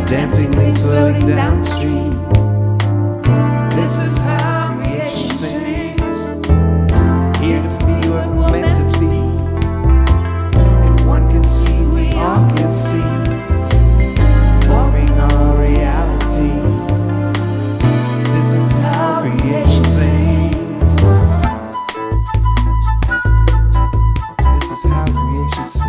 dancing leaves floating downstream. This is how creation sings. Here to be what we're meant to be. If one can see, we all can see. Forming our reality. This is how creation sings. This is how creation sings.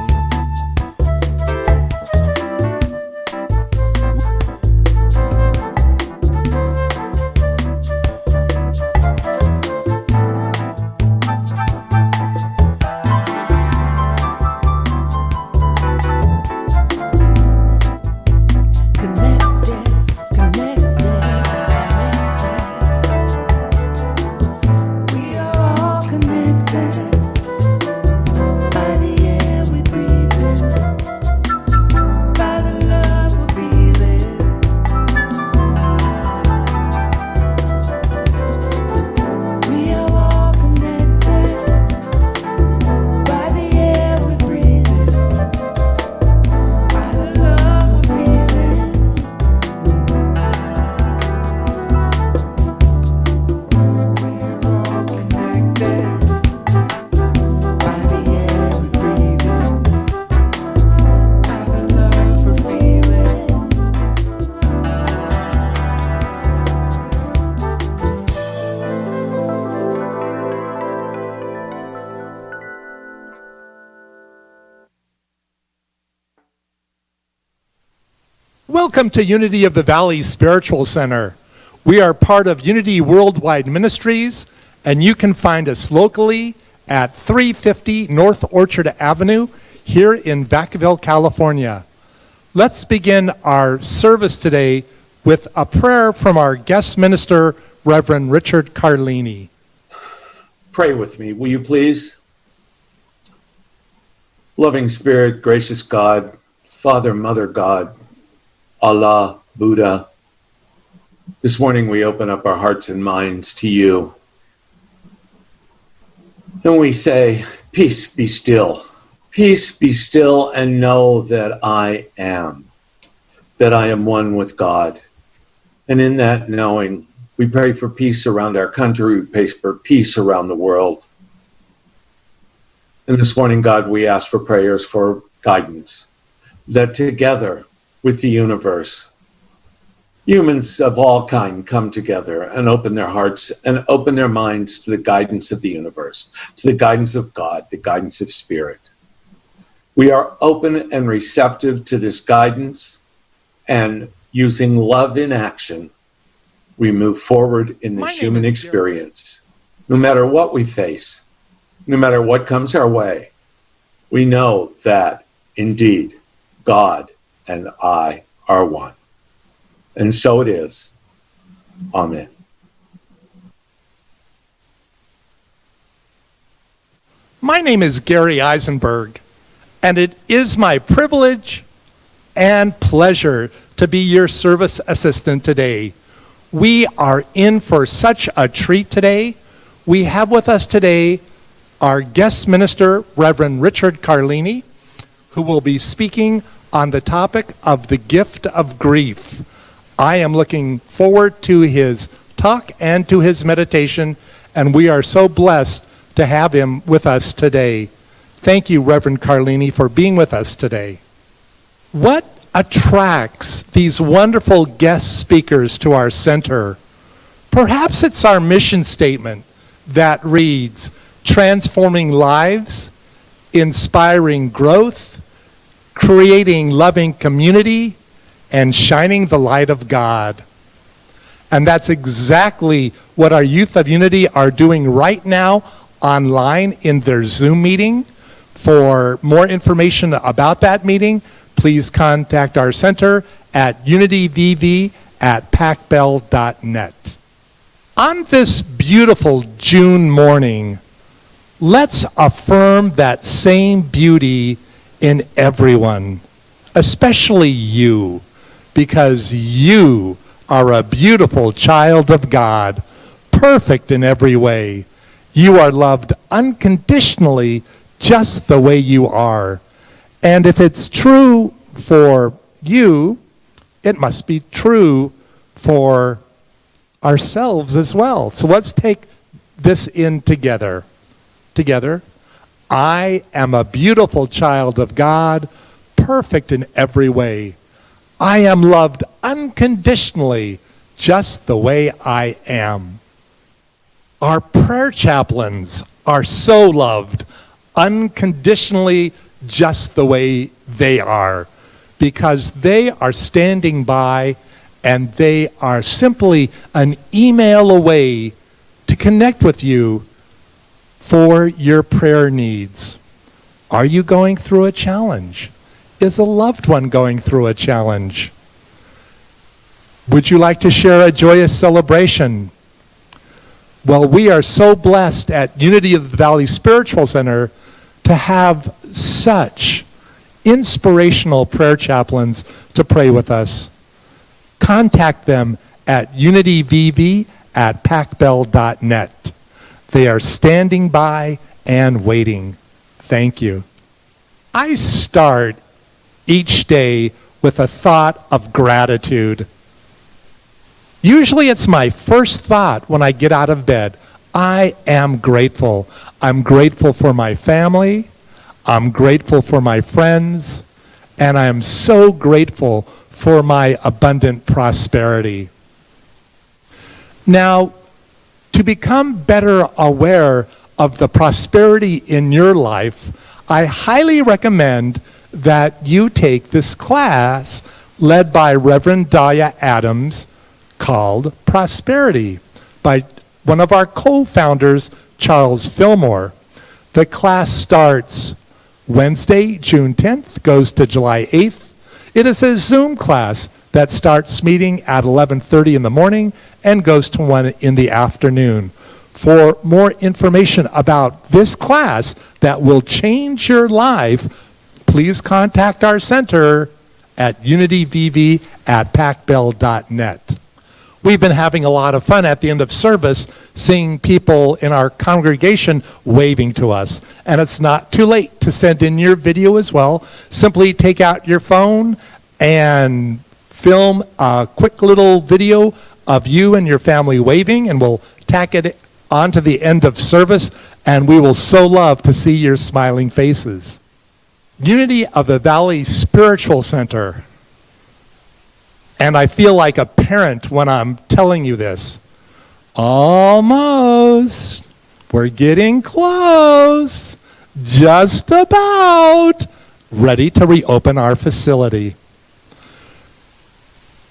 Welcome to Unity of the Valley Spiritual Center. We are part of Unity Worldwide Ministries, and you can find us locally at 350 North Orchard Avenue here in Vacaville, California. Let's begin our service today with a prayer from our guest minister, Reverend Richard Carlini. Pray with me, will you please? Loving Spirit, gracious God, Father, Mother God, Allah, Buddha, this morning we open up our hearts and minds to you. And we say, peace be still. Peace be still and know that I am one with God. And in that knowing, we pray for peace around our country, we pray for peace around the world. And this morning, God, we ask for prayers for guidance, that together with the universe, humans of all kind come together and open their hearts and open their minds to the guidance of the universe, to the guidance of God, the guidance of Spirit. We are open and receptive to this guidance, and using love in action, we move forward in this human experience. No matter what we face, no matter what comes our way, we know that indeed God and I are one. And so it is. Amen. My name is Gary Eisenberg, and it is my privilege and pleasure to be your service assistant today. We are in for such a treat today. We have with us today our guest minister, Reverend Richard Carlini, who will be speaking on the topic of the gift of grief. I am looking forward to his talk and to his meditation, and we are so blessed to have him with us today. Thank you, Reverend Carlini, for being with us today. What attracts these wonderful guest speakers to our center? Perhaps it's our mission statement that reads, transforming lives, inspiring growth, creating loving community, and shining the light of God. And that's exactly what our Youth of Unity are doing right now online in their Zoom meeting. For more information about that meeting, please contact our center at unityvv@pacbell.net. On this beautiful June morning, let's affirm that same beauty in everyone, especially you, because you are a beautiful child of God, perfect in every way. You are loved unconditionally just the way you are. And if it's true for you, it must be true for ourselves as well. So let's take this in together. Together. I am a beautiful child of God, perfect in every way. I am loved unconditionally, just the way I am. Our prayer chaplains are so loved unconditionally, just the way they are, because they are standing by and they are simply an email away to connect with you for your prayer needs. Are you going through a challenge? Is a loved one going through a challenge? Would you like to share a joyous celebration? Well, we are so blessed at Unity of the Valley Spiritual Center to have such inspirational prayer chaplains to pray with us. Contact them at unityvv@pacbell.net. They are standing by and waiting. Thank you. I start each day with a thought of gratitude. Usually it's my first thought when I get out of bed. I am grateful. I'm grateful for my family. I'm grateful for my friends. And I am so grateful for my abundant prosperity. Now, to become better aware of the prosperity in your life, I highly recommend that you take this class led by Reverend Dahlia Adams called Prosperity by one of our co-founders, Charles Fillmore. The class starts Wednesday, June 10th, goes to July 8th. It is a Zoom class that starts meeting at 11:30 in the morning and goes to 1 in the afternoon. For more information about this class that will change your life, please contact our center at unityvv@pacbell.net. We've been having a lot of fun at the end of service seeing people in our congregation waving to us. And it's not too late to send in your video as well. Simply take out your phone and film a quick little video of you and your family waving, and we'll tack it on to the end of service, and we will so love to see your smiling faces. Unity of the Valley Spiritual Center. And I feel like a parent when I'm telling you this. Almost. We're getting close. Just about ready to reopen our facility.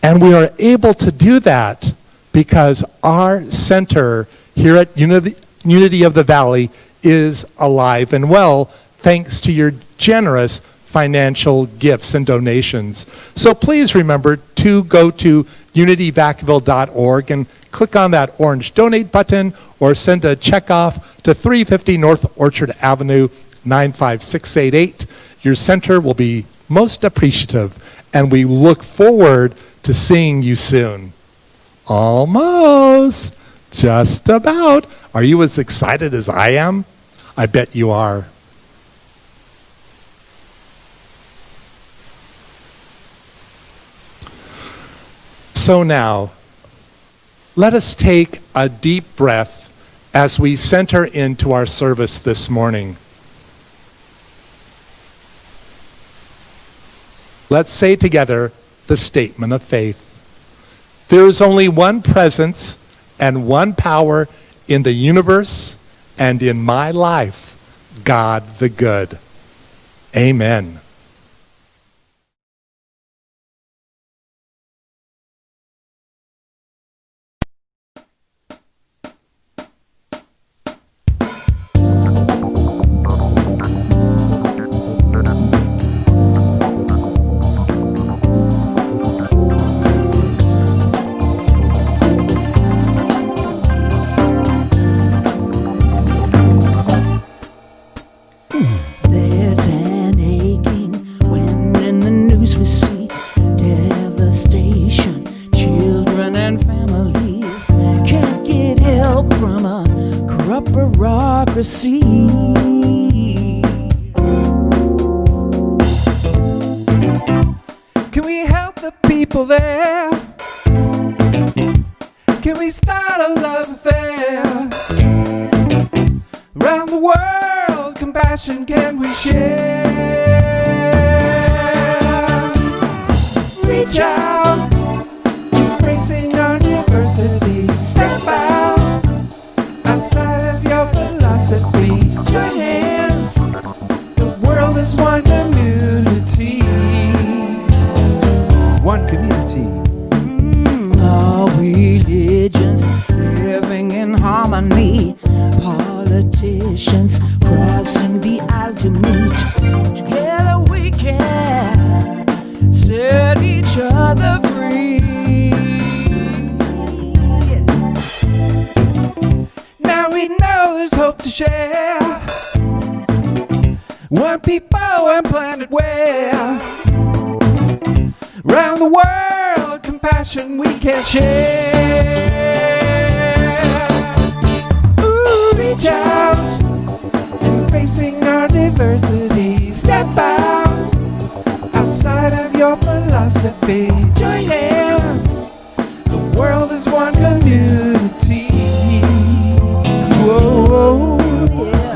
And we are able to do that because our center here at Unity of the Valley is alive and well thanks to your generous financial gifts and donations. So please remember to go to unityvacaville.org and click on that orange donate button or send a check off to 350 North Orchard Avenue, 95688. Your center will be most appreciative, and we look forward to seeing you soon. Almost. Just about. Are you as excited as I am? I bet you are. So now, let us take a deep breath as we center into our service this morning. Let's say together the statement of faith. There is only one presence and one power in the universe and in my life, God the good. Amen. There's an aching when in the news we see devastation. Children and families can't get help from a corrupt bureaucracy. Can we help the people people there? Can we start a love affair? Around the world, compassion can we share? Reach out, embracing our diversity. Step out, outside of your philosophy. Join hands, the world is one community. One community. All religions living in harmony. Politicians crossing the altitude. Together we can set each other free. Now we know there's hope to share. One people, one planet where round the world, compassion we can share. Ooh, reach out, embracing our diversity. Step out, outside of your philosophy. Join hands, the world is one community. Whoa, yeah.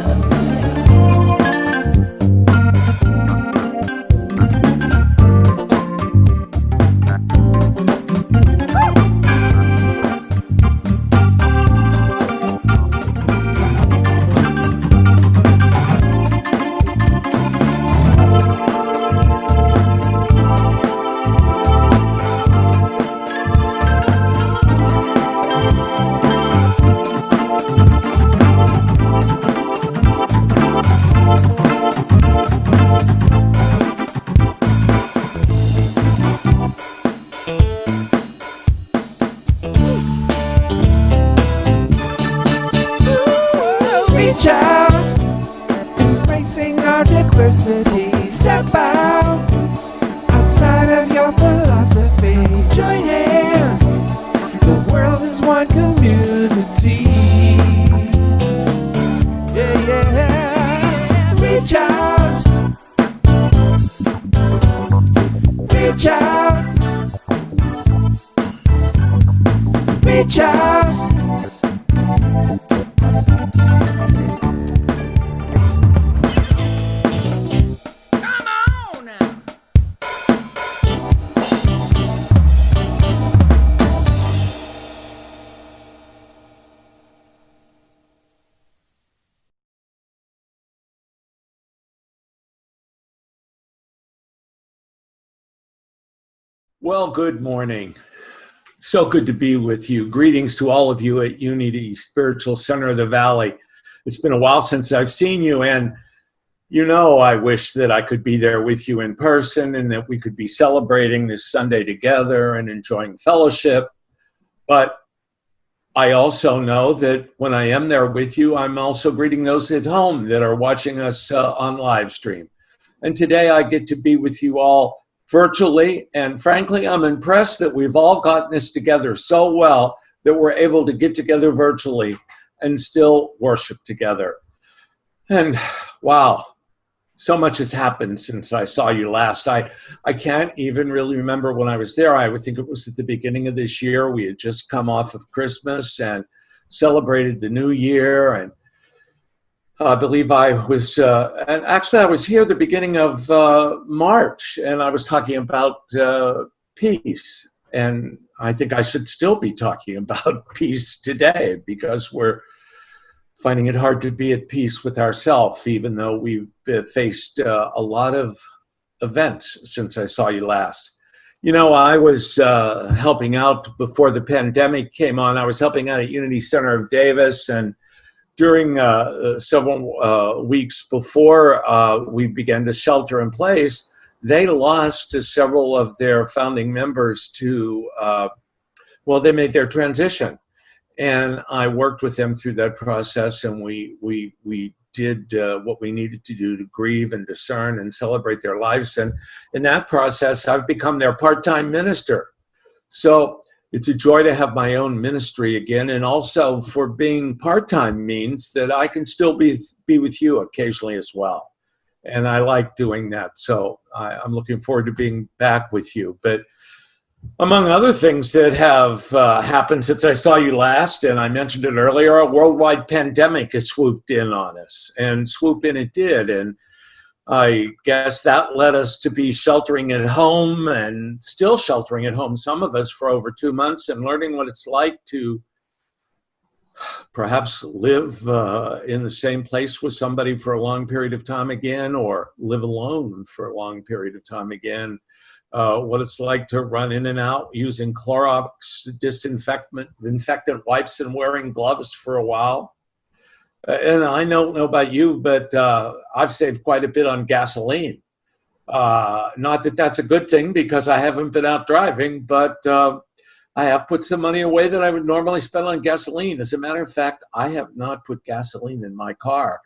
Reach out, embracing our diversity. Step out, outside of your philosophy. Join hands, the world is one community. Yeah, yeah. Reach out, reach out, reach out. Well, good morning. So good to be with you. Greetings to all of you at Unity Spiritual Center of the Valley. It's been a while since I've seen you, and you know I wish that I could be there with you in person and that we could be celebrating this Sunday together and enjoying fellowship. But I also know that when I am there with you, I'm also greeting those at home that are watching us on live stream. And today I get to be with you all virtually, and frankly, I'm impressed that we've all gotten this together so well that we're able to get together virtually and still worship together. And wow, so much has happened since I saw you last. I can't even really remember when I was there. I would think it was at the beginning of this year. We had just come off of Christmas and celebrated the New Year, and I believe I was, and actually I was here at the beginning of March, and I was talking about peace. And I think I should still be talking about peace today because we're finding it hard to be at peace with ourselves, even though we've faced a lot of events since I saw you last. You know, I was helping out before the pandemic came on. I was helping out at Unity Center of Davis, and during several weeks before we began to shelter in place, they lost several of their founding members to, well, they made their transition. And I worked with them through that process, and we did what we needed to do to grieve and discern and celebrate their lives. And in that process, I've become their part-time minister. So it's a joy to have my own ministry again, and also for being part-time means that I can still be with you occasionally as well. And I like doing that. So I'm looking forward to being back with you. But Among other things that have happened since I saw you last, and I mentioned it earlier, a worldwide pandemic has swooped in on us, and swoop in it did. And I guess that led us to be sheltering at home and still sheltering at home, some of us, for over 2 months, and learning what it's like to perhaps live in the same place with somebody for a long period of time again, or live alone for a long period of time again. What it's like to run in and out using Clorox disinfectant wipes and wearing gloves for a while. And I don't know about you, but I've saved quite a bit on gasoline. Not that that's a good thing because I haven't been out driving, but I have put some money away that I would normally spend on gasoline. As a matter of fact, I have not put gasoline in my car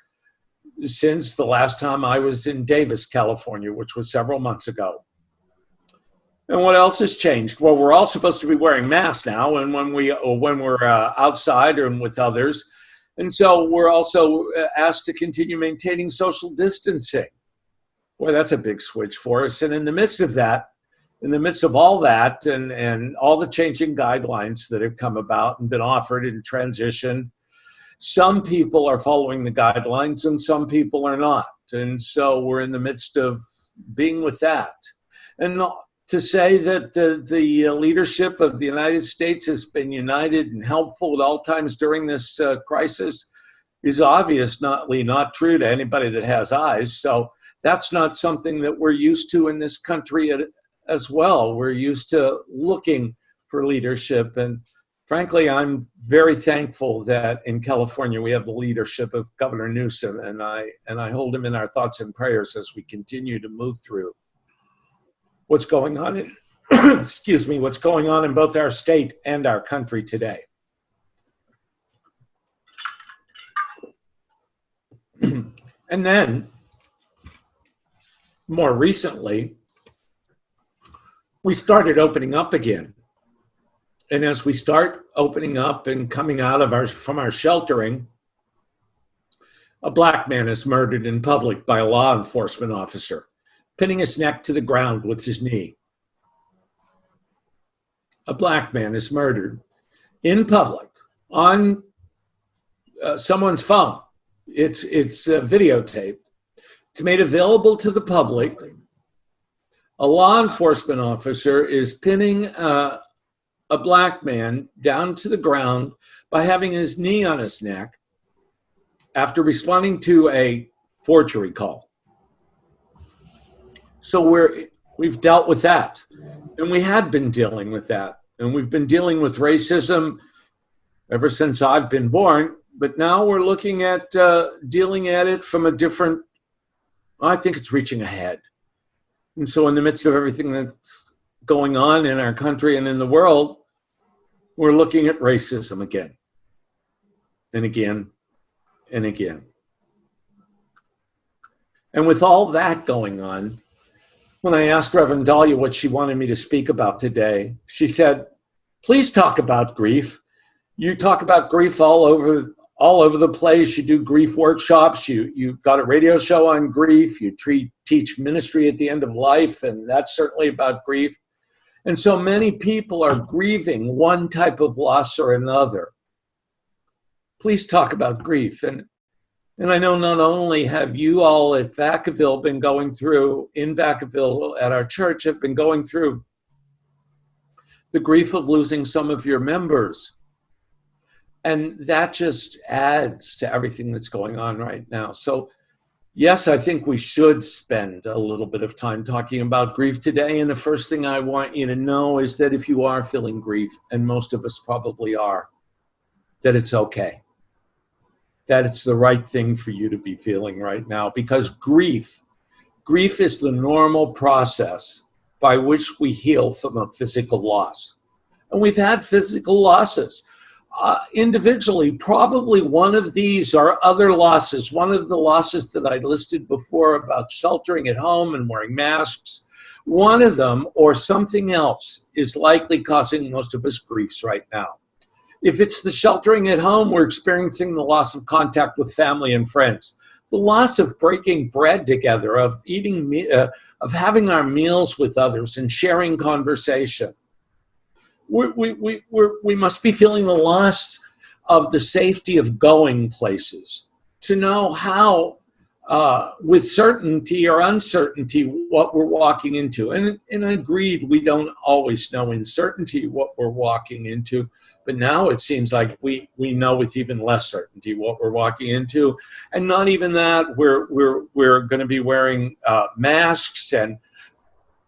since the last time I was in Davis, California, which was several months ago. And what else has changed? Well, we're all supposed to be wearing masks now, and when we're outside and with others, and so we're also asked to continue maintaining social distancing. Boy, that's a big switch for us. And in the midst of that, in the midst of all that, and all the changing guidelines that have come about and been offered and transitioned, some people are following the guidelines and some people are not. And so we're in the midst of being with that. And to say that the leadership of the United States has been united and helpful at all times during this crisis is obviously not true to anybody that has eyes. So that's not something that we're used to in this country as well. We're used to looking for leadership. And frankly, I'm very thankful that in California we have the leadership of Governor Newsom, and I hold him in our thoughts and prayers as we continue to move through what's going on in, what's going on in both our state and our country today. And then, more recently, we started opening up again. And as we start opening up and coming out from our sheltering, a black man is murdered in public by a law enforcement officer, pinning his neck to the ground with his knee. A black man is murdered in public on someone's phone. It's videotaped. It's made available to the public. A law enforcement officer is pinning a black man down to the ground by having his knee on his neck after responding to a forgery call. So we've dealt with that, and we had been dealing with that, and we've been dealing with racism ever since I've been born, but now we're looking at dealing at it from a different, I think it's reaching ahead. And so in the midst of everything that's going on in our country and in the world, we're looking at racism again and again and again. And with all that going on, when I asked Reverend Dahlia what she wanted me to speak about today, she said, please talk about grief. You talk about grief all over the place. You do grief workshops. You've got a radio show on grief. You teach ministry at the end of life, and that's certainly about grief. And so many people are grieving one type of loss or another. Please talk about grief. And I know not only have you all at Vacaville been going through, in Vacaville at our church, have been going through the grief of losing some of your members. And that just adds to everything that's going on right now. So yes, I think we should spend a little bit of time talking about grief today. And the first thing I want you to know is that if you are feeling grief, and most of us probably are, that it's okay. That it's the right thing for you to be feeling right now, because grief is the normal process by which we heal from a physical loss. And we've had physical losses. Individually, probably one of these or other losses, one of the losses that I listed before about sheltering at home and wearing masks, one of them or something else is likely causing most of us griefs right now. If it's the sheltering at home, we're experiencing the loss of contact with family and friends, the loss of breaking bread together, of eating, of having our meals with others and sharing conversation. we must be feeling the loss of the safety of going places, to know how, with certainty or uncertainty, what we're walking into. And agreed, we don't always know in certainty what we're walking into, but now it seems like we know with even less certainty what we're walking into. And not even that, we're going to be wearing masks, and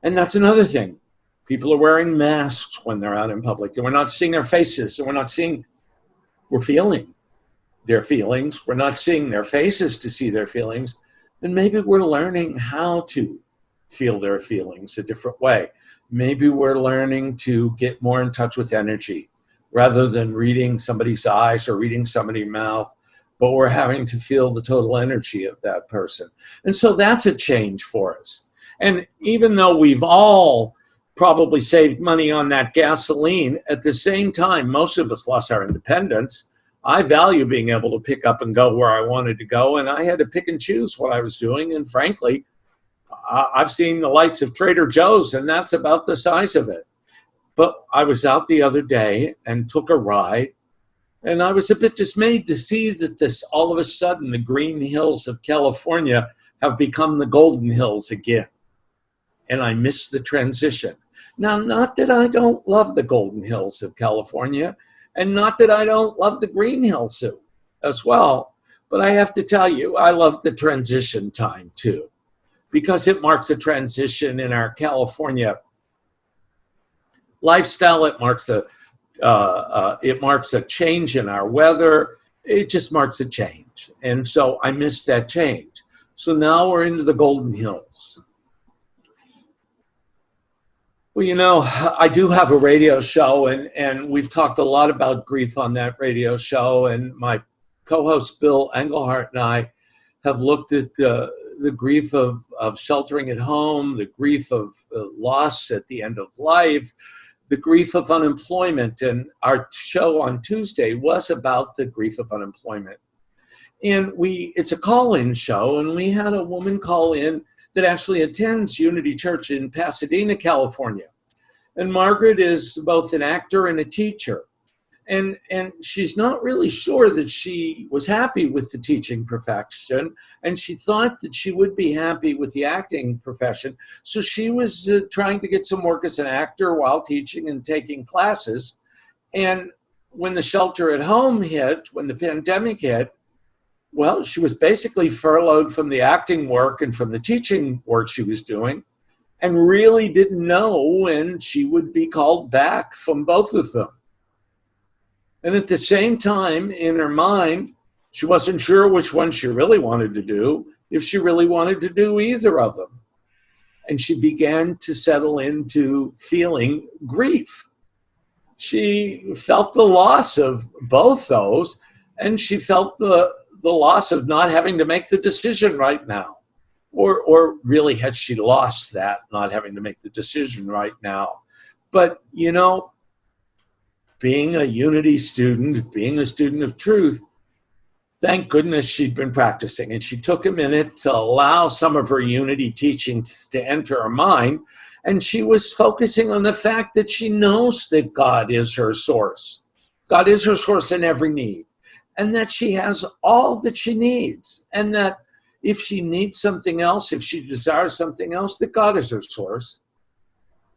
that's another thing. People are wearing masks when they're out in public, and we're not seeing their faces, and we're feeling their feelings. We're not seeing their faces to see their feelings. And maybe we're learning how to feel their feelings a different way. Maybe we're learning to get more in touch with energy rather than reading somebody's eyes or reading somebody's mouth, but we're having to feel the total energy of that person. And so that's a change for us. And even though we've all probably saved money on that gasoline, at the same time, most of us lost our independence. I value being able to pick up and go where I wanted to go, and I had to pick and choose what I was doing. And frankly, I've seen the lights of Trader Joe's, and that's about the size of it. But I was out the other day and took a ride, and I was a bit dismayed to see that all of a sudden, the green hills of California have become the golden hills again. And I missed the transition. Now, not that I don't love the golden hills of California, and not that I don't love the green hills as well, but I have to tell you, I love the transition time too, because it marks a transition in our California lifestyle. It marks a change in our weather. It just marks a change. And so I missed that change. So now we're into the golden hills. Well, you know, I do have a radio show, and we've talked a lot about grief on that radio show. And my co-host Bill Engelhardt and I have looked at the grief of sheltering at home, the grief of loss at the end of life, the grief of unemployment. And our show on Tuesday was about the grief of unemployment. And it's a call-in show, and we had a woman call in that actually attends Unity Church in Pasadena, California. And Margaret is both an actor and a teacher. And she's not really sure that she was happy with the teaching profession, and she thought that she would be happy with the acting profession. So she was trying to get some work as an actor while teaching and taking classes. And when the shelter at home hit, when the pandemic hit, well, she was basically furloughed from the acting work and from the teaching work she was doing, and really didn't know when she would be called back from both of them. And at the same time, in her mind, she wasn't sure which one she really wanted to do, if she really wanted to do either of them. And she began to settle into feeling grief. She felt the loss of both those, and she felt the loss of not having to make the decision right now. Or really, had she lost that, not having to make the decision right now? But, you know, being a Unity student, being a student of truth, thank goodness she'd been practicing. And she took a minute to allow some of her Unity teachings to enter her mind. And she was focusing on the fact that she knows that God is her source. God is her source in every need. And that she has all that she needs. And that if she needs something else, if she desires something else, that God is her source.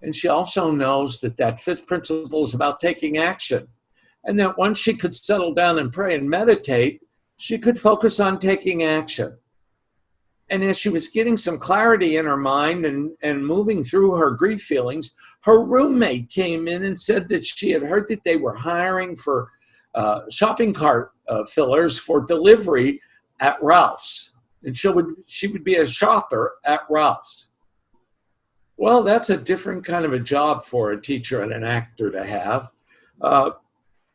And she also knows that fifth principle is about taking action. And that once she could settle down and pray and meditate, she could focus on taking action. And as she was getting some clarity in her mind and moving through her grief feelings, her roommate came in and said that she had heard that they were hiring for shopping cart fillers for delivery at Ralph's. And she would be a shopper at Ralph's. Well, that's a different kind of a job for a teacher and an actor to have.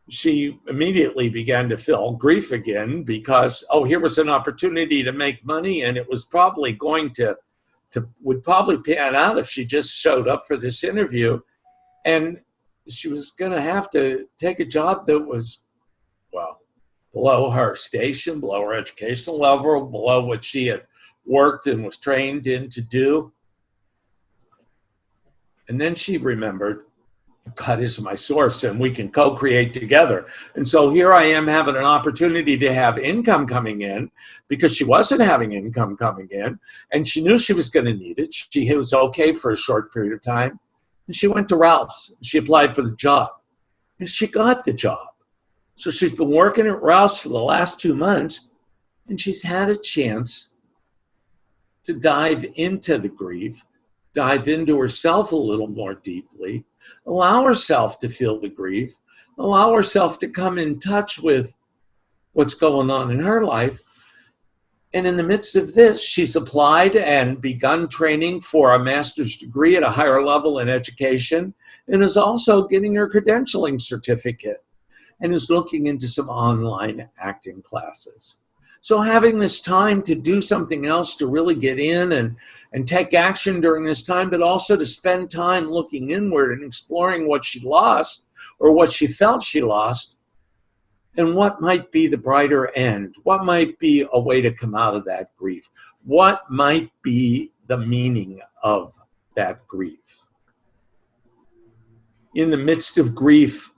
She immediately began to feel grief again because, here was an opportunity to make money, and it was probably would probably pan out if she just showed up for this interview. And she was going to have to take a job that was, below her station, below her educational level, below what she had worked and was trained in to do. And then she remembered God is my source and we can co-create together. And so here I am having an opportunity to have income coming in because she wasn't having income coming in and she knew she was going to need it. It was okay for a short period of time. And she went to Ralph's. She applied for the job and she got the job. So she's been working at Ralph's for the last 2 months and she's had a chance to dive into the grief, dive into herself a little more deeply, allow herself to feel the grief, allow herself to come in touch with what's going on in her life. And in the midst of this, she's applied and begun training for a master's degree at a higher level in education and is also getting her credentialing certificate and is looking into some online acting classes. So having this time to do something else, to really get in and take action during this time, but also to spend time looking inward and exploring what she lost or what she felt she lost and what might be the brighter end, what might be a way to come out of that grief, what might be the meaning of that grief. In the midst of grief,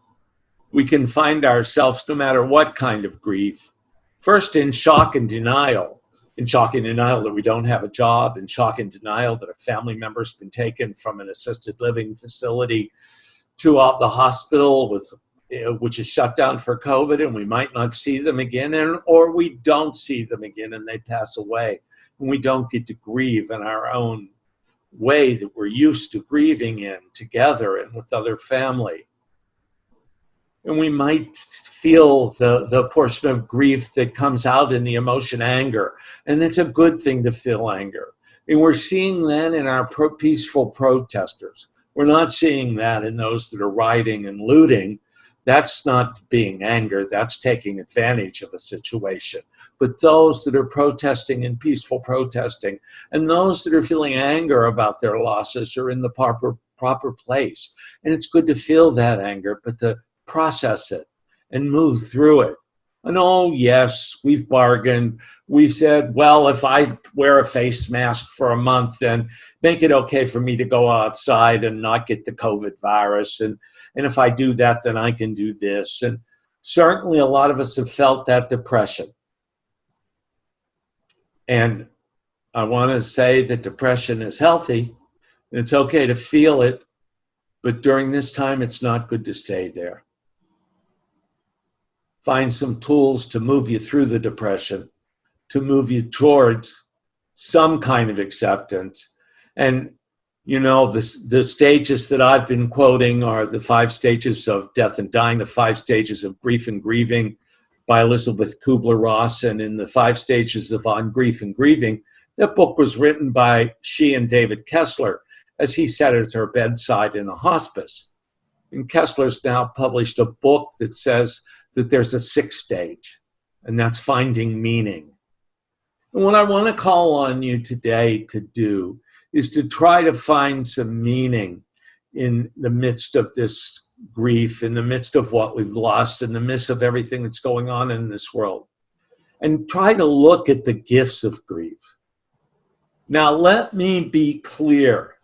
we can find ourselves, no matter what kind of grief, first in shock and denial. In shock and denial that we don't have a job, in shock and denial that a family member's been taken from an assisted living facility to the hospital which is shut down for COVID, and we might not see them again, or we don't see them again and they pass away. And we don't get to grieve in our own way that we're used to grieving in together and with other family. And we might feel the portion of grief that comes out in the emotion anger. And it's a good thing to feel anger. And we're seeing that in our peaceful protesters. We're not seeing that in those that are rioting and looting. That's not being anger. That's taking advantage of a situation. But those that are protesting and peaceful protesting, and those that are feeling anger about their losses are in the proper place. And it's good to feel that anger, but to process it and move through it. And oh, yes, we've bargained. We've said, well, if I wear a face mask for a month, then make it okay for me to go outside and not get the COVID virus. And if I do that, then I can do this. And certainly a lot of us have felt that depression. And I want to say that depression is healthy. It's okay to feel it, but during this time, it's not good to stay there. Find some tools to move you through the depression, to move you towards some kind of acceptance. And, you know, the stages that I've been quoting are the 5 stages of death and dying, the 5 stages of grief and grieving by Elizabeth Kubler-Ross. And in the 5 stages of On Grief and Grieving, that book was written by she and David Kessler as he sat at her bedside in a hospice. And Kessler's now published a book that says that there's a 6th stage, and that's finding meaning. And what I want to call on you today to do is to try to find some meaning in the midst of this grief, in the midst of what we've lost, in the midst of everything that's going on in this world. And try to look at the gifts of grief. Now, let me be clear.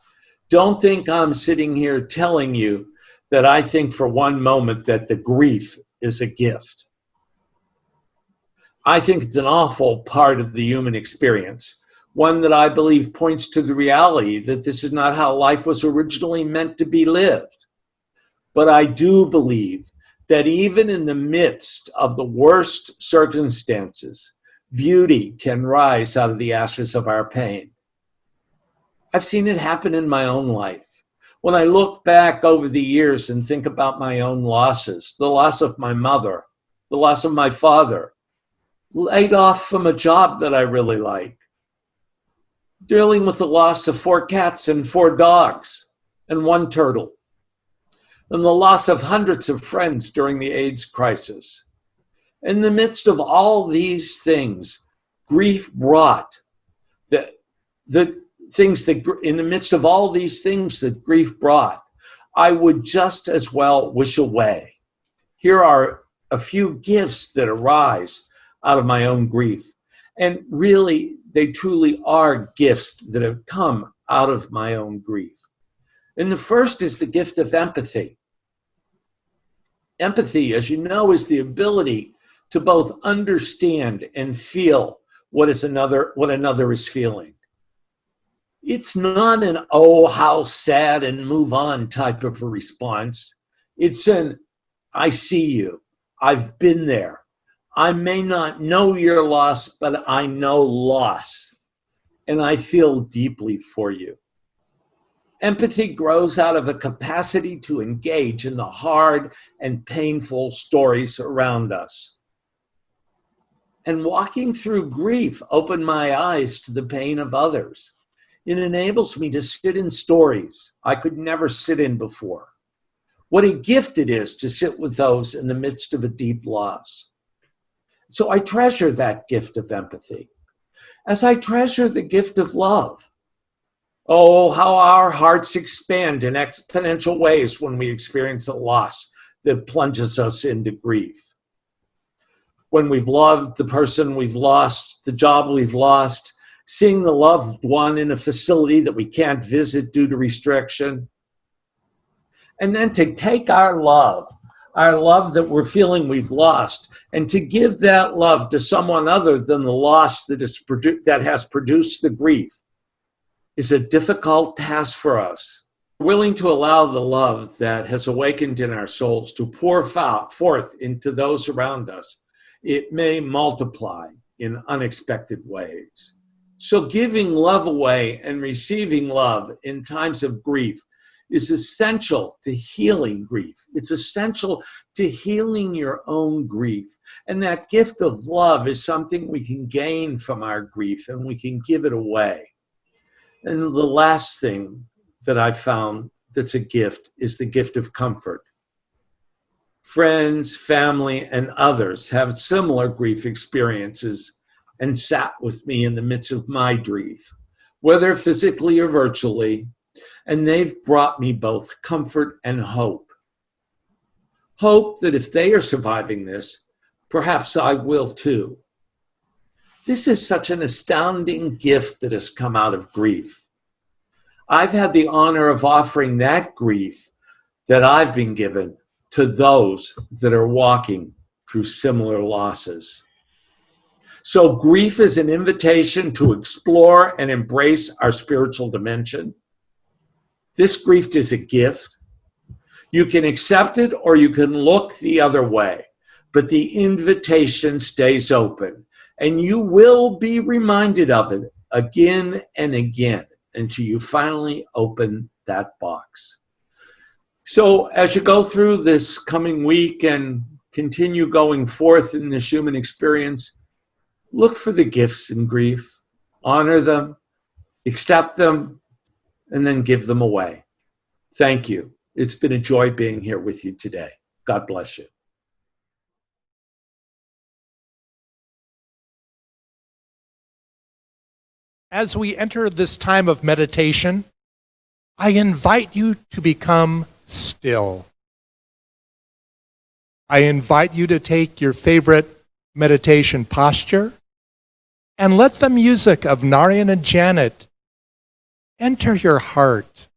Don't think I'm sitting here telling you that I think for one moment that the grief is a gift. I think it's an awful part of the human experience, one that I believe points to the reality that this is not how life was originally meant to be lived. But I do believe that even in the midst of the worst circumstances, beauty can rise out of the ashes of our pain. I've seen it happen in my own life. When I look back over the years and think about my own losses, the loss of my mother, the loss of my father, laid off from a job that I really like, dealing with the loss of 4 cats and 4 dogs and 1 turtle, and the loss of hundreds of friends during the AIDS crisis. In the midst of all these things, grief brought the things that, in the midst of all these things that grief brought, I would just as well wish away. Here are a few gifts that arise out of my own grief. And really, they truly are gifts that have come out of my own grief. And the first is the gift of empathy. Empathy, as you know, is the ability to both understand and feel what another is feeling. It's not an, oh, how sad and move on type of a response. It's an, I see you. I've been there. I may not know your loss, but I know loss. And I feel deeply for you. Empathy grows out of a capacity to engage in the hard and painful stories around us. And walking through grief opened my eyes to the pain of others. It enables me to sit in stories I could never sit in before. What a gift it is to sit with those in the midst of a deep loss. So I treasure that gift of empathy, as I treasure the gift of love. Oh, how our hearts expand in exponential ways when we experience a loss that plunges us into grief. When we've loved the person we've lost, the job we've lost, seeing the loved one in a facility that we can't visit due to restriction. And then to take our love that we're feeling we've lost, and to give that love to someone other than the loss that has produced the grief is a difficult task for us. We're willing to allow the love that has awakened in our souls to pour forth into those around us. It may multiply in unexpected ways. So giving love away and receiving love in times of grief is essential to healing grief. It's essential to healing your own grief. And that gift of love is something we can gain from our grief, and we can give it away. And the last thing that I've found that's a gift is the gift of comfort. Friends, family, and others have similar grief experiences and sat with me in the midst of my grief, whether physically or virtually, and they've brought me both comfort and hope. Hope that if they are surviving this, perhaps I will too. This is such an astounding gift that has come out of grief. I've had the honor of offering that grief that I've been given to those that are walking through similar losses. So grief is an invitation to explore and embrace our spiritual dimension. This grief is a gift. You can accept it or you can look the other way, but the invitation stays open, and you will be reminded of it again and again until you finally open that box. So as you go through this coming week and continue going forth in this human experience, look for the gifts in grief, honor them, accept them, and then give them away. Thank you. It's been a joy being here with you today. God bless you. As we enter this time of meditation, I invite you to become still. I invite you to take your favorite meditation posture and let the music of Narayan and Janet enter your heart.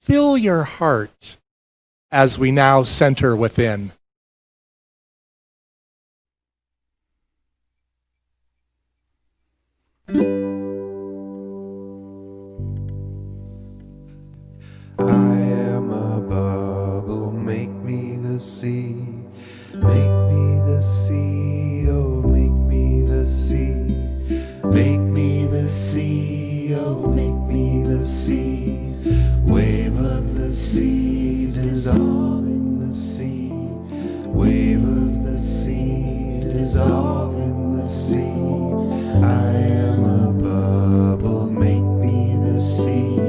Fill your heart as we now center within. I am a bubble, make me the sea. Make me the sea, oh make me the sea. Make me the sea, oh make me the sea. Wave of the sea, dissolve in the sea. Wave of the sea, dissolve in the sea. I am a bubble, make me the sea.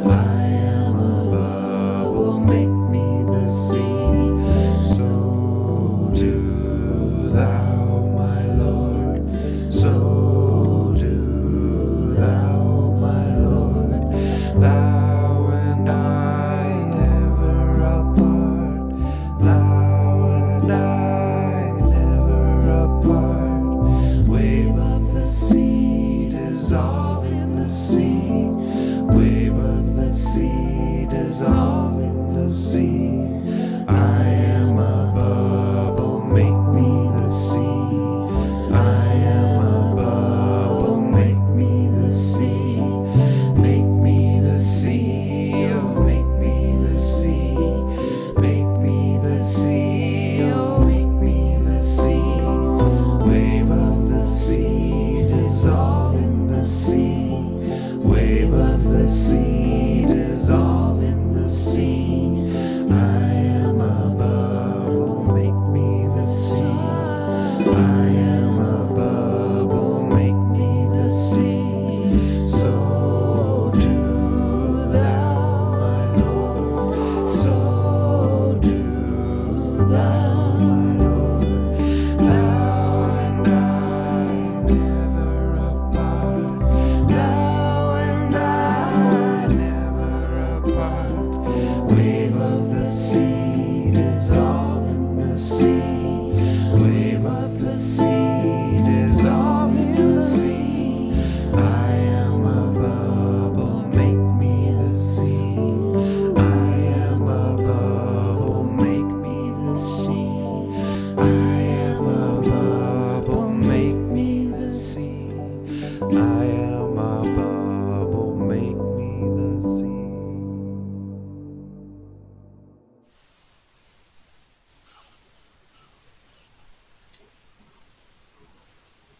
I am a bubble, make me the sea. So do thou, my Lord. So do thou, my Lord. Thou and I never apart. Thou and I never apart. Wave of the sea, dissolve in the sea. Wave of the sea, dissolve in the sea. I am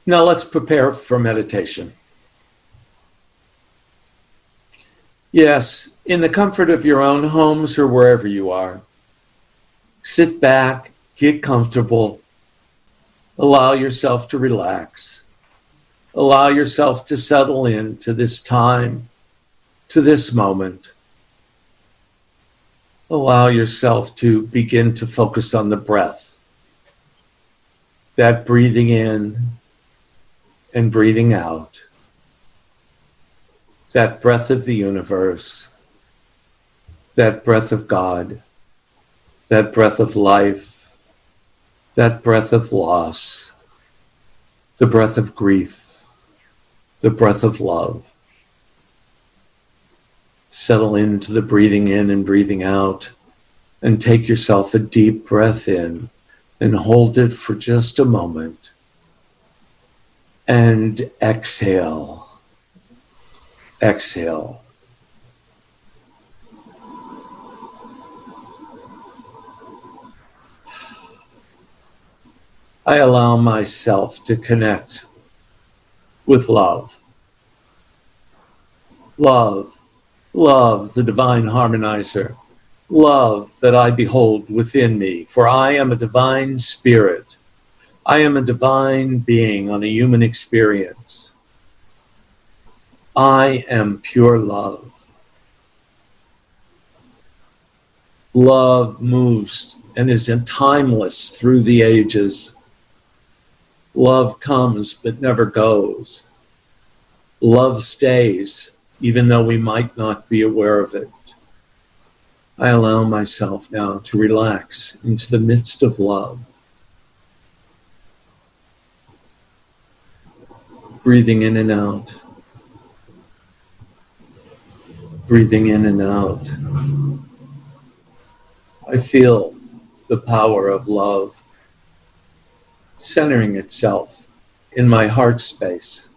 Now let's prepare for meditation. Yes, in the comfort of your own homes or wherever you are, sit back, get comfortable, allow yourself to relax, allow yourself to settle into this time, to this moment. Allow yourself to begin to focus on the breath, that breathing in and breathing out, that breath of the universe, that breath of God, that breath of life, that breath of loss, the breath of grief, the breath of love. Settle into the breathing in and breathing out, and take yourself a deep breath in and hold it for just a moment. And exhale. Exhale. I allow myself to connect with love. Love. Love, the divine harmonizer. Love that I behold within me, for I am a divine spirit. I am a divine being on a human experience. I am pure love. Love moves and is timeless through the ages. Love comes but never goes. Love stays, even though we might not be aware of it. I allow myself now to relax into the midst of love. Breathing in and out. Breathing in and out. I feel the power of love centering itself in my heart space.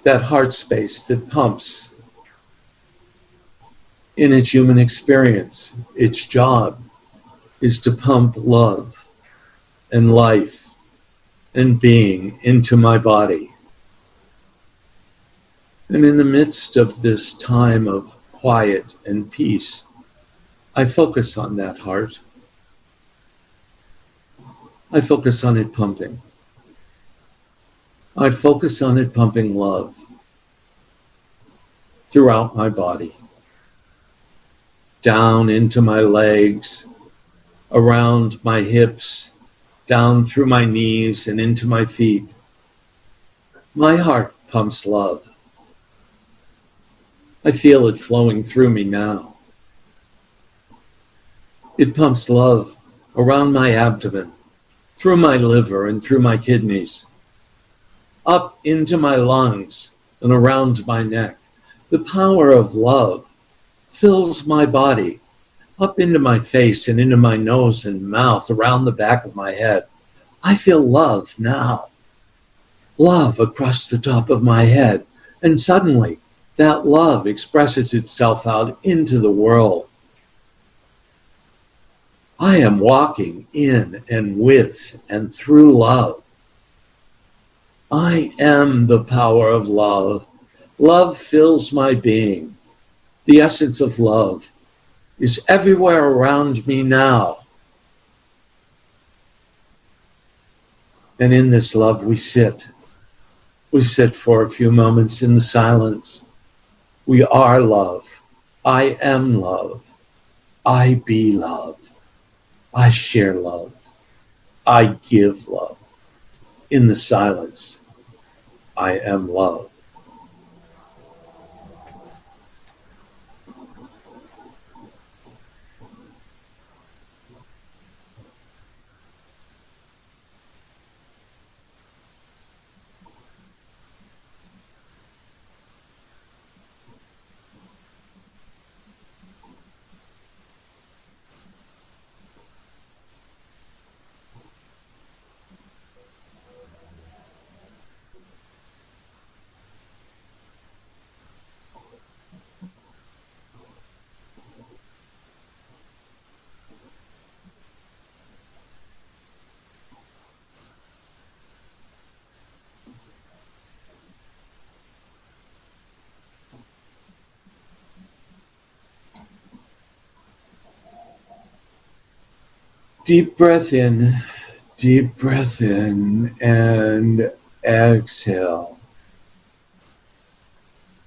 That heart space that pumps in its human experience. Its job is to pump love and life and being into my body. And in the midst of this time of quiet and peace, I focus on that heart. I focus on it pumping. I focus on it pumping love throughout my body, down into my legs, around my hips, down through my knees and into my feet. My heart pumps love. I feel it flowing through me now. It pumps love around my abdomen, through my liver and through my kidneys, up into my lungs and around my neck. The power of love fills my body, up into my face and into my nose and mouth, around the back of my head. I feel love now. Love across the top of my head. And suddenly, that love expresses itself out into the world. I am walking in and with and through love. I am the power of love. Love fills my being. The essence of love is everywhere around me now. And in this love we sit. We sit for a few moments in the silence. We are love. I am love. I be love. I share love. I give love. In the silence, I am love. Deep breath in, and exhale.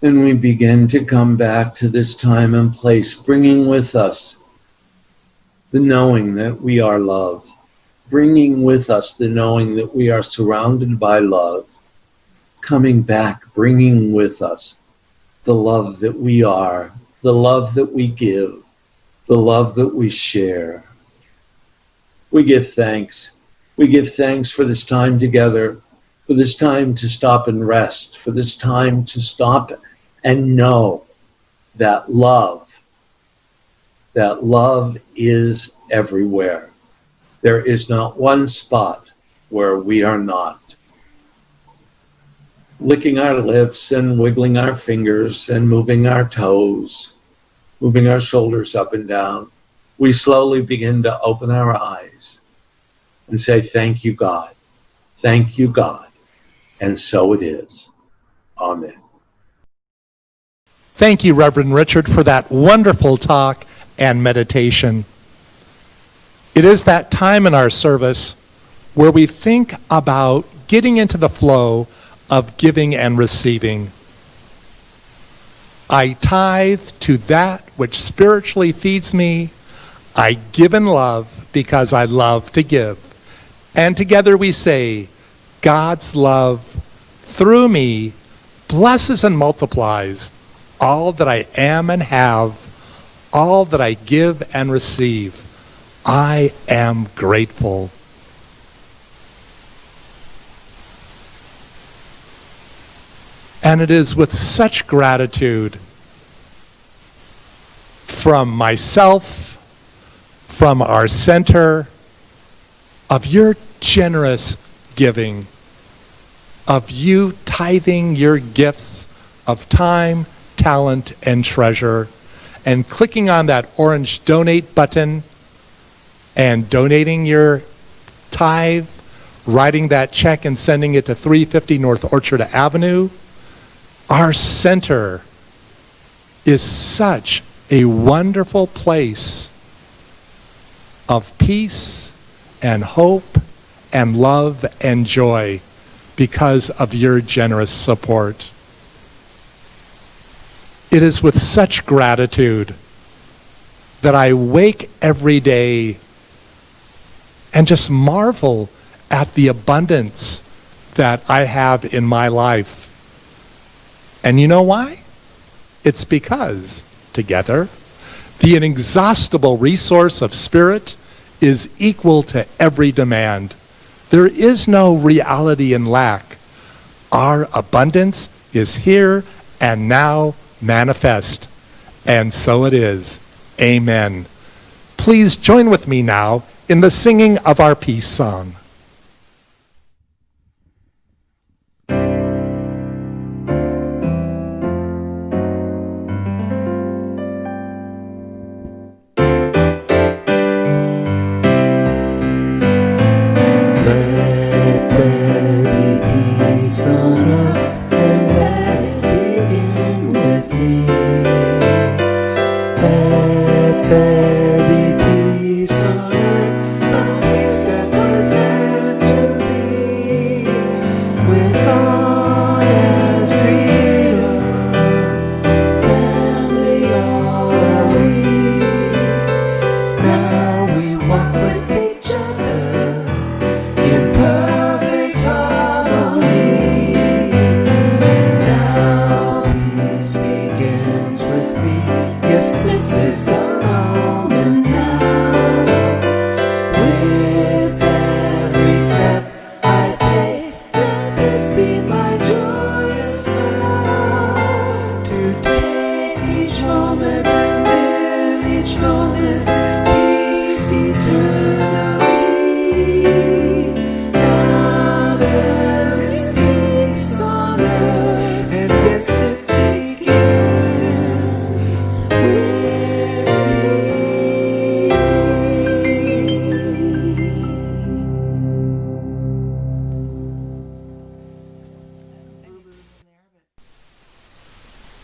And we begin to come back to this time and place, bringing with us the knowing that we are love, bringing with us the knowing that we are surrounded by love, coming back, bringing with us the love that we are, the love that we give, the love that we share. We give thanks. We give thanks for this time together, for this time to stop and rest, for this time to stop and know that love is everywhere. There is not one spot where we are not. Licking our lips and wiggling our fingers and moving our toes, moving our shoulders up and down, we slowly begin to open our eyes and say, thank you, God. Thank you, God. And so it is. Amen. Thank you, Reverend Richard, for that wonderful talk and meditation. It is that time in our service where we think about getting into the flow of giving and receiving. I tithe to that which spiritually feeds me. I give in love because I love to give. And together we say, God's love through me blesses and multiplies all that I am and have, all that I give and receive. I am grateful. And it is with such gratitude from myself, from our center, of your generous giving, of you tithing your gifts of time, talent, and treasure, and clicking on that orange donate button and donating your tithe, writing that check and sending it to 350 North Orchard Avenue. Our center is such a wonderful place of peace and hope and love and joy because of your generous support. It is with such gratitude that I wake every day and just marvel at the abundance that I have in my life. And you know why? It's because, together, the inexhaustible resource of spirit is equal to every demand. There is no reality in lack. Our abundance is here and now manifest. And so it is. Amen. Please join with me now in the singing of our peace song.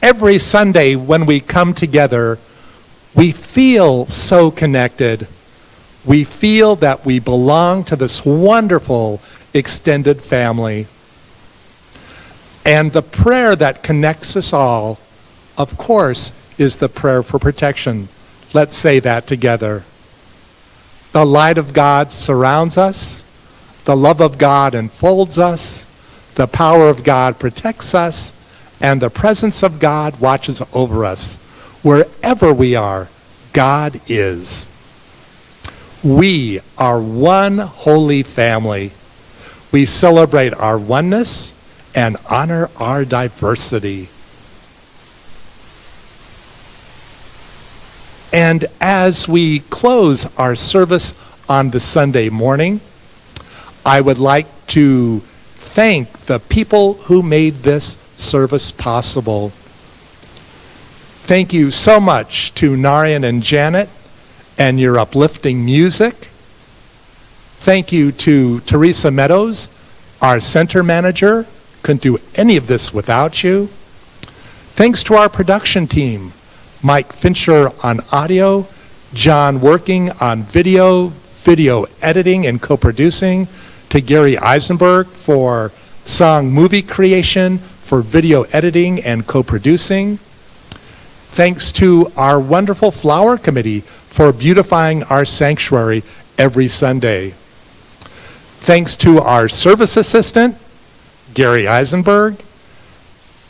Every Sunday when we come together, we feel so connected. We feel that we belong to this wonderful extended family. And the prayer that connects us all, of course, is the prayer for protection. Let's say that together. The light of God surrounds us. The love of God enfolds us. The power of God protects us. And the presence of God watches over us. Wherever we are, God is. We are one holy family. We celebrate our oneness and honor our diversity. And as we close our service on the Sunday morning, I would like to thank the people who made this service possible. Thank you so much to Narayan and Janet and your uplifting music. Thank you to Teresa Meadows, our center manager. Couldn't do any of this without you. Thanks to our production team, Mike Fincher on audio, John working on video editing and co-producing, to Gary Eisenberg for song movie creation, for video editing and co-producing. Thanks to our wonderful flower committee for beautifying our sanctuary every Sunday. Thanks to our service assistant, Gary Eisenberg.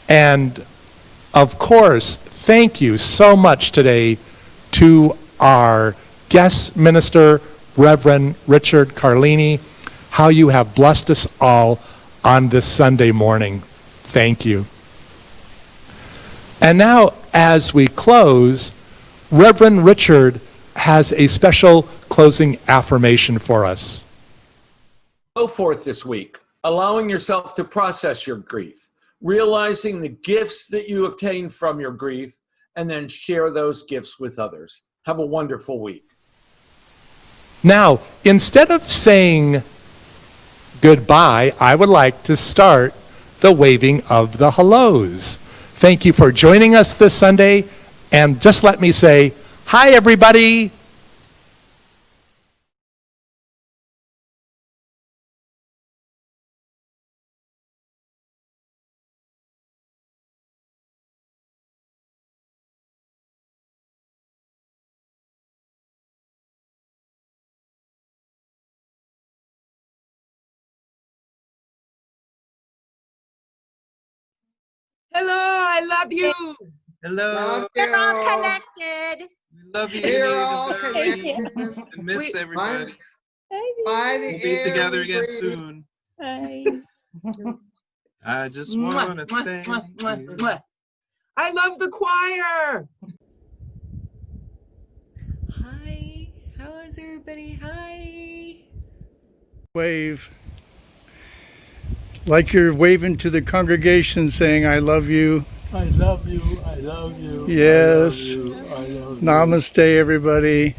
And of course, thank you so much today to our guest minister, Reverend Richard Carlini, how you have blessed us all on this Sunday morning. Thank you. And now, as we close, Reverend Richard has a special closing affirmation for us. Go forth this week, allowing yourself to process your grief, realizing the gifts that you obtain from your grief, and then share those gifts with others. Have a wonderful week. Now, instead of saying goodbye, I would like to start the waving of the hellos. Thank you for joining us this Sunday, and just let me say, hi everybody. Hello, I love you. Hello. We're all connected. We love you. We're all Denise. connected I miss everybody. by the We'll be air together we again breathe. soon. Hi. I just want to thank you. I love the choir. Hi, how is everybody? Hi. Wave. Like you're waving to the congregation saying, I love you. I love you. I love you. Yes. I love you. I love you. Namaste, everybody.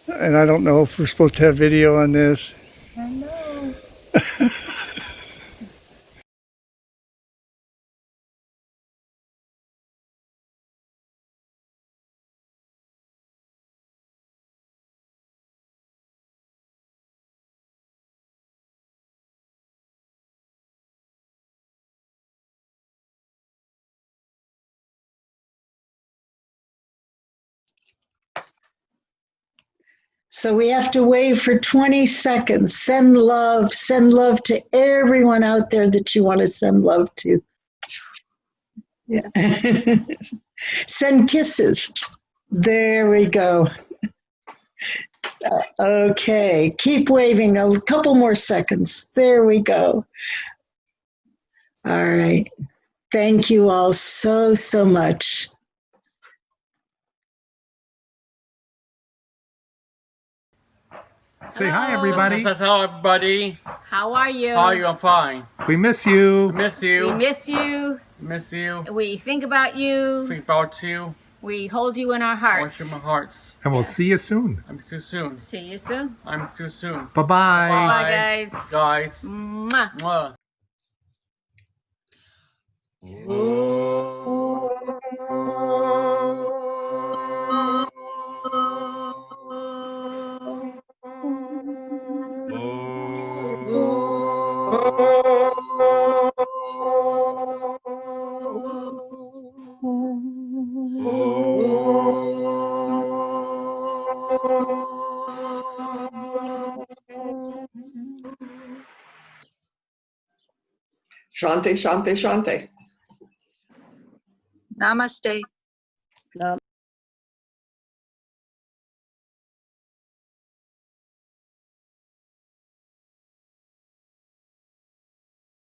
And I don't know if we're supposed to have video on this. I know. So we have to wait for 20 seconds. Send love to everyone out there that you want to send love to. Yeah. Send kisses. There we go. Okay, keep waving a couple more seconds. There we go. All right. Thank you all so much. Say hi, everybody. Hello, everybody. How are you? How are you? I'm fine. We miss you. Miss you. We miss you. Miss you. We think about you. Think about you. We hold you in our I want hearts. you in my hearts. And we'll see you soon. I'm too soon. See you soon. I'm too soon. Bye-bye. Bye, guys. Guys. Mwah. Mwah. Namaste.